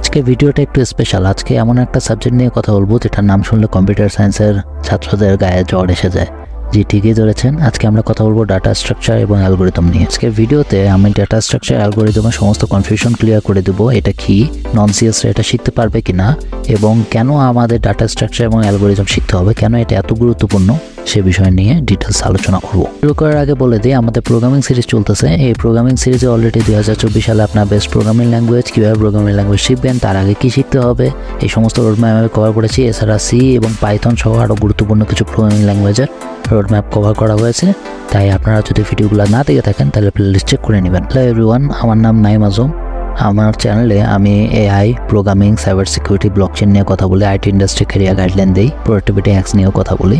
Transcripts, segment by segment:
আজকে ভিডিওটা একটু স্পেশাল। আজকে এমন একটা সাবজেক্ট নিয়ে কথা বলবো যেটার নাম শুনলে কম্পিউটার সায়েন্সের ছাত্রদের গায়ে জ্বর এসে যায়। জি, ঠিকই ধরেছেন। আজকে আমরা কথা বলবো ডাটা স্ট্রাকচার এবং অ্যালগরিদম নিয়ে। আজকে ভিডিওতে আমি ডাটা স্ট্রাকচার অ্যালগরিদমের সমস্ত কনফিউশন ক্লিয়ার করে দেবো। এটা কি, নন সিএসরা এটা শিখতে পারবে কিনা, এবং কেন আমাদের ডাটা স্ট্রাকচার এবং অ্যালগরিদম শিখতে হবে, কেন এটা এত গুরুত্বপূর্ণ, সে বিষয় নিয়ে ডিটেলস আলোচনা করব। শুরু করার আগে বলে দিই, আমাদের প্রোগ্রামিং সিরিজ চলতেছে। এই প্রোগ্রামিং সিরিজে অলরেডি 2024 সালে আপনার বেস্ট প্রোগ্রামিং ল্যাঙ্গুয়েজ, কীভাবে প্রোগ্রামিং ল্যাঙ্গুয়েজ শিখবেন, তার আগে কী শিখতে হবে, এই সমস্ত রোডম্যাপ আমি কভার করেছি। এছাড়া সি এবং পাইথন সহ আরও গুরুত্বপূর্ণ কিছু প্রোগ্রামিং ল্যাঙ্গুয়েজের রোডম্যাপ কভার করা হয়েছে। তাই আপনারা যদি ভিডিওগুলো না দেখে থাকেন তাহলে প্লেলিস্ট চেক করে নেবেন। হ্যালো এভরিওয়ান, আমার নাম নাইম আজম। আমার চ্যানেলে আমি AI, programming, cyber security, blockchain নিয়ে কথা বলি, আইটি ইন্ডাস্ট্রি ক্যারিয়ার গাইডলাইন দিই, প্রোডাক্টিভিটি হ্যাক্স নিয়েও কথা বলি।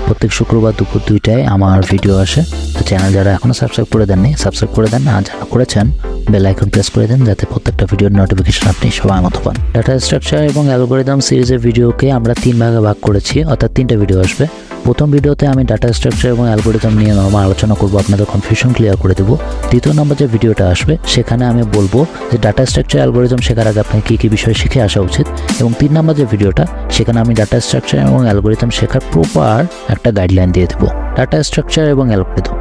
প্রত্যেক শুক্রবার দুপুর 2টায় আমার ভিডিও আসে। তো চ্যানেল যারা এখনও সাবস্ক্রাইব করে দেননি, সাবস্ক্রাইব করে দেন, আর যারা করেছেন বেল আইকন প্রেস করে দেন, যাতে প্রত্যেকটা ভিডিওর নোটিফিকেশন আপনি সময় মতো পান। ডাটা স্ট্রাকচার এবং অ্যালগরিদম সিরিজের ভিডিওকে আমরা 3 ভাগে ভাগ করেছি, অর্থাৎ 3টা ভিডিও আসবে। প্রথম ভিডিওতে আমি ডাটা স্ট্রাকচার এবং অ্যালগরিদম নিয়ে নরমাল আলোচনা করব, আপনাদের কনফিউশন ক্লিয়ার করে দেবো। দ্বিতীয় নম্বর যে ভিডিওটা আসবে সেখানে আমি বলবো যে ডাটা স্ট্রাকচার অ্যালগরিদম শেখার আগে আপনাকে কী কী বিষয় শিখে আসা উচিত, এবং 3 নম্বর যে ভিডিওটা সেখানে আমি ডাটা স্ট্রাকচার এবং অ্যালগরিদম শেখার প্রপার একটা গাইডলাইন দিয়ে দেবো। ডাটা স্ট্রাকচার এবং অ্যালগরিদম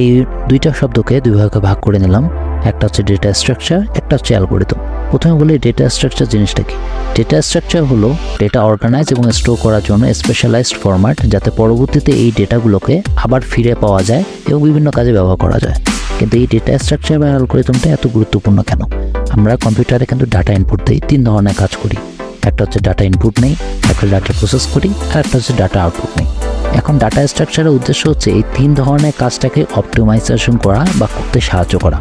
এই দুইটা শব্দকে 2 ভাগে ভাগ করে নিলাম। একটা হচ্ছে ডেটা স্ট্রাকচার, একটা হচ্ছে অ্যালগরিদম। প্রথমে বলি ডেটা স্ট্রাকচার জিনিসটা কি। ডেটা স্ট্রাকচার হলো ডেটা অর্গানাইজ এবং স্টোর করার জন্য স্পেশালাইজড ফরম্যাট, যাতে পরবর্তীতে এই ডেটাগুলোকে আবার ফিরে পাওয়া যায় এবং বিভিন্ন কাজে ব্যবহার করা যায়। কিন্তু এই ডেটা স্ট্রাকচার বা অ্যালগরিদমটা এত গুরুত্বপূর্ণ কেন? আমরা কম্পিউটারে কিন্তু ডাটা ইনপুট দিই, 3 ধরনের কাজ করি। একটা হচ্ছে ডাটা ইনপুট নেই, একটা ডাটা প্রসেস করি, আর একটা হচ্ছে ডাটা আউটপুট নেই। এখন ডাটা স্ট্রাকচারের উদ্দেশ্য হচ্ছে এই 3 ধরনের কাজটাকে অপটিমাইজেশন করা বা করতে সাহায্য করা।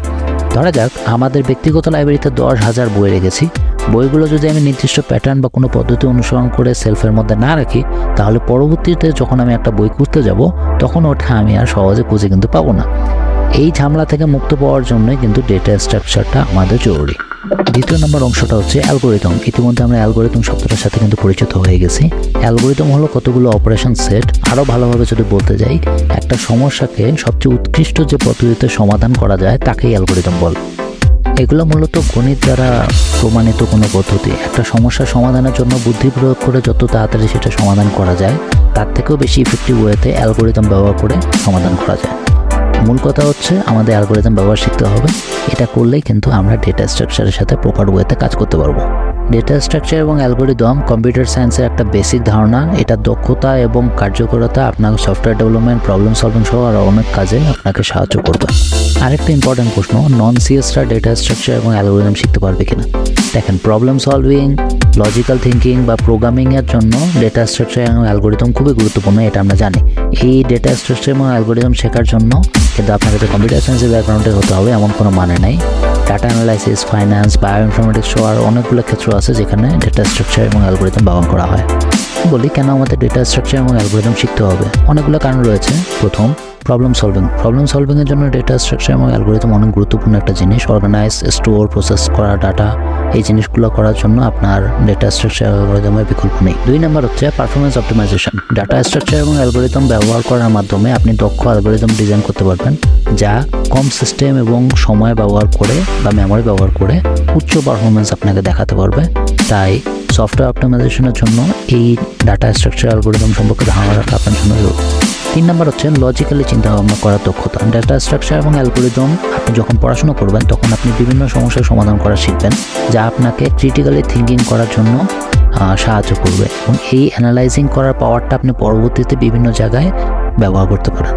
ধরা যাক আমাদের ব্যক্তিগত লাইব্রেরিতে 10,000 বই রেখেছি। বইগুলো যদি আমি নির্দিষ্ট প্যাটার্ন বা কোনো পদ্ধতি অনুসরণ করে সেলফের মধ্যে না রাখি, তাহলে পরবর্তীতে যখন আমি একটা বই খুঁজতে যাব তখন ওটা আমি আর সহজে খুঁজে কিন্তু পাবো না। এই ঝামেলা থেকে মুক্ত পাওয়ার জন্যই কিন্তু ডেটা স্ট্রাকচারটা আমাদের জরুরি। দ্বিতীয় নম্বর অংশটা হচ্ছে অ্যালগরিদম। ইতিমধ্যে আমরা অ্যালগরিদম শব্দটার সাথে কিন্তু পরিচিত হয়ে গেছি। অ্যালগরিদম হলো কতগুলো অপারেশন সেট। আরও ভালোভাবে যদি বলতে যাই, একটা সমস্যাকে সবচেয়ে উৎকৃষ্ট যে পদ্ধতিতে সমাধান করা যায় তাকেই অ্যালগরিদম বলে। এগুলো মূলত গণিত দ্বারা প্রমাণিত কোনো পদ্ধতি। একটা সমস্যা সমাধানের জন্য বুদ্ধি প্রয়োগ করে যত তাড়াতাড়ি সেটা সমাধান করা যায়, তার থেকেও বেশি ইফেক্টিভ ওয়েতে অ্যালগরিদম ব্যবহার করে সমাধান করা যায়। মূল কথা হচ্ছে আমাদের অ্যালগরিদম ব্যবহার শিখতে হবে। এটা করলেই কিন্তু আমরা ডেটা স্ট্রাকচারের সাথে প্রপার ওয়েতে কাজ করতে পারবো। ডেটা স্ট্রাকচার এবং অ্যালগরিদম কম্পিউটার সায়েন্সের একটা বেসিক ধারণা। এটা দক্ষতা এবং কার্যকরতা, আপনার সফটওয়্যার ডেভেলপমেন্ট, প্রবলেম সলভিং সহ আরও অনেক কাজে আপনাকে সাহায্য করবে। আরেকটা ইম্পর্টেন্ট প্রশ্ন, নন সিএসরা ডেটা স্ট্রাকচার এবং অ্যালগরিদম শিখতে পারবে কিনা? দেখেন, প্রবলেম সলভিং, লজিক্যাল থিঙ্কিং বা প্রোগ্রামিংয়ের জন্য ডেটা স্ট্রাকচার এবং অ্যালগরিদম খুবই গুরুত্বপূর্ণ, এটা আমরা জানি। এই ডেটা স্ট্রাকচার এবং অ্যালগরিদম শেখার জন্য কিন্তু আপনাকে যে কম্পিউটার সায়েন্সের ব্যাকগ্রাউন্ডে হতে হবে এমন কোনো মানে নাই। ডাটা অ্যানালাইসিস, ফাইন্যান্স, বায়োইনফরমেটিক্স সহ আর অনেকগুলো ক্ষেত্র আছে যেখানে ডেটা স্ট্রাকচার এবং অ্যালগরিদম ব্যবহার করা হয়। বলি কেন আমাদের ডেটা স্ট্রাকচার এবং অ্যালগরিদম শিখতে হবে? অনেকগুলো কারণ রয়েছে। প্রথম, প্রবলেম সলভিং। প্রবলেম সলভিংয়ের জন্য ডেটা স্ট্রাকচার এবং অ্যালগরিদম অনেক গুরুত্বপূর্ণ একটা জিনিস। অর্গানাইজ, স্টোর, প্রসেস করা ডাটা, এই জিনিসগুলো করার জন্য আপনার ডেটা স্ট্রাকচার অ্যালগরিদমের বিকল্প নেই। 2 নম্বর হচ্ছে পারফরমেন্স অপটিমাইজেশন। ডাটা স্ট্রাকচার এবং অ্যালগরিদম ব্যবহার করার মাধ্যমে আপনি দক্ষ অ্যালগরিদম ডিজাইন করতে পারবেন, যা কম সিস্টেম এবং সময় ব্যবহার করে বা মেমোরি ব্যবহার করে উচ্চ পারফরমেন্স আপনাকে দেখাতে পারবে। তাই সফটওয়্যার অপটিমাইজেশনের জন্য এই ডাটা স্ট্রাকচার অ্যালগরিদম সম্পর্কে ধারণা রাখা আপনার জন্য জরুরি। 3 নম্বর হচ্ছে লজিক্যালি চিন্তাভাবনা করার দক্ষতা। ডাটা স্ট্রাকচার এবং অ্যালগরিদম আপনি যখন পড়াশোনা করবেন তখন আপনি বিভিন্ন সমস্যার সমাধান করা শিখবেন, যা আপনাকে ক্রিটিক্যালি থিঙ্কিং করার জন্য সাহায্য করবে, এবং এই অ্যানালাইজিং করার পাওয়ারটা আপনি পরবর্তীতে বিভিন্ন জায়গায় ব্যবহার করতে পারেন।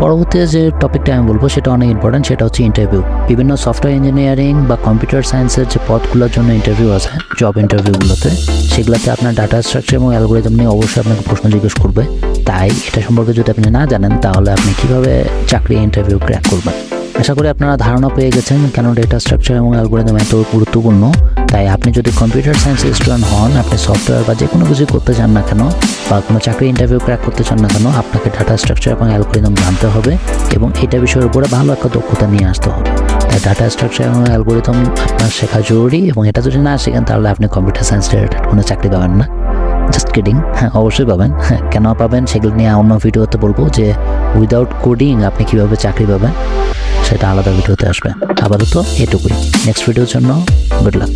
পরবর্তীতে যে টপিকটা আমি বলবো সেটা অনেক ইম্পর্টেন্ট, সেটা হচ্ছে ইন্টারভিউ। বিভিন্ন সফটওয়্যার ইঞ্জিনিয়ারিং বা কম্পিউটার সায়েন্সের যে পদগুলোর জন্য ইন্টারভিউ আছে, জব ইন্টারভিউগুলোতে, সেগুলোতে আপনার ডাটা স্ট্রাকচার এবং অ্যালগরিদম নিয়ে অবশ্যই আপনাকে প্রশ্ন জিজ্ঞেস করবে। তাই এটা সম্পর্কে যদি আপনি না জানেন তাহলে আপনি কীভাবে চাকরি ইন্টারভিউ ক্র্যাক করবেন। আশা করি আপনারা ধারণা পেয়ে গেছেন কেন ডেটা স্ট্রাকচার এবং অ্যালগরিদম এত গুরুত্বপূর্ণ। তাই আপনি যদি কম্পিউটার সায়েন্সের স্টুডেন্ট হন, আপনি সফটওয়্যার বা যে কোনো কিছু করতে চান না কেন, বা কোনো চাকরি ইন্টারভিউ ক্র্যাক করতে চান না কেন, আপনাকে ডাটা স্ট্রাকচার এবং অ্যালগরিদম জানতে হবে এবং এটা বিষয়ের উপরে ভালো একটা দক্ষতা নিয়ে আসতে হবে। তাই ডাটা স্ট্রাকচার এবং অ্যালগরিদম আপনার শেখা জরুরি, এবং এটা যদি না শেখেন তাহলে আপনি কম্পিউটার সায়েন্স রিলেটেড কোনো চাকরি পাবেন না। জাস্ট কিডিং, হ্যাঁ অবশ্যই পাবেন। হ্যাঁ, কেন পাবেন সেগুলো নিয়ে অন্য ভিডিওতে বলবো, যে উইদাউট কোডিং আপনি কীভাবে চাকরি পাবেন সেটা আলাদা ভিডিওতে আসবে। আপাতত এটুকুই। নেক্সট ভিডিওর জন্য গুড লাক।